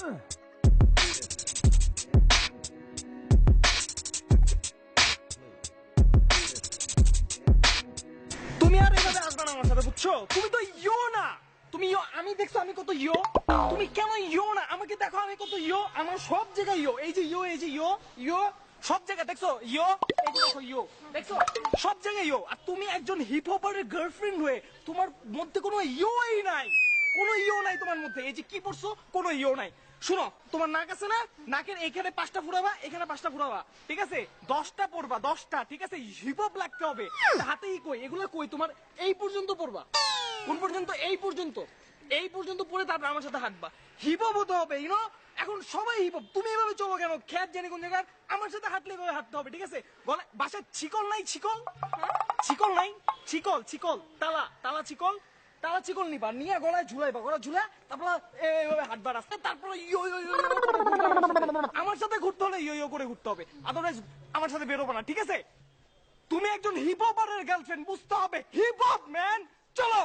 তুমি আর এভাবে আসবে না আমার সাথে, বুঝছো? তুমি তো ইয়ো না, তুমি ইয়ো। আমি দেখছো আমি কত ইয়ো, তুমি কেন ইয়ো না? আমাকে দেখো আমি কত ইয়ো, আমার সব জায়গায় ইয়ো। এই যে ইয়ো, এই যে ইয়ো, ইয়ো সব জায়গায় দেখছো ইয়ো, এই যে দেখো ইয়ো, দেখছো সব জায়গায় ইয়ো। আর তুমি একজন হিপ হপারের গার্লফ্রেন্ড হয়ে তোমার মধ্যে কোনো ইয়োই নাই, কোনো ইয়ো নাই তোমার মধ্যে। এই যে কি পড়ছো, কোনো ইয়ো নাই। শুনো, তোমার নাক আছে না, নাকের এখানে 5টা ফুরাবা, এখানে 5টা ফুরাবা, ঠিক আছে? 10টা পড়বা, 10টা, ঠিক আছে? হিপ হপ লাগতে হবে। হাতেই কই এগুলো, কই তোমার এই পর্যন্ত পড়বা। কোন পর্যন্ত? এই পর্যন্ত, এই পর্যন্ত পড়ে তারপর আমার সাথে হাঁটবা। হিপ হপ হতে হবে, ইউনো। এখন সবাই হিপ হপ, তুমি এভাবে চলো কেন? খ্যাত জানি কোন জায়গার, আমার সাথে হাঁটলে এভাবে হাঁটতে হবে, ঠিক আছে? গলায় বাসায় শিকল নাই, শিকল, শিকল নাই, শিকল, শিকল, তালা, তালা চিকল, তালা চিকল নিবা, নিয়ে গলায় ঝুলাইবা, গলা ঝুলা তারপর এইভাবে হাঁটবা রাস্তায়, তারপর ইয়ো ইয়ো ইয়ো ইয়ো করে ঘুরবা আমার সাথে ঘুরতে হলে ইয়ো ইয়ো করে ঘুরতে হবে, আদারওয়াইজ আমার সাথে বেরোবা না, ঠিক আছে? তুমি একজন হিপ হপারের গার্লফ্রেন্ড, বুঝতে হবে হিপ হপ ম্যান। চলো।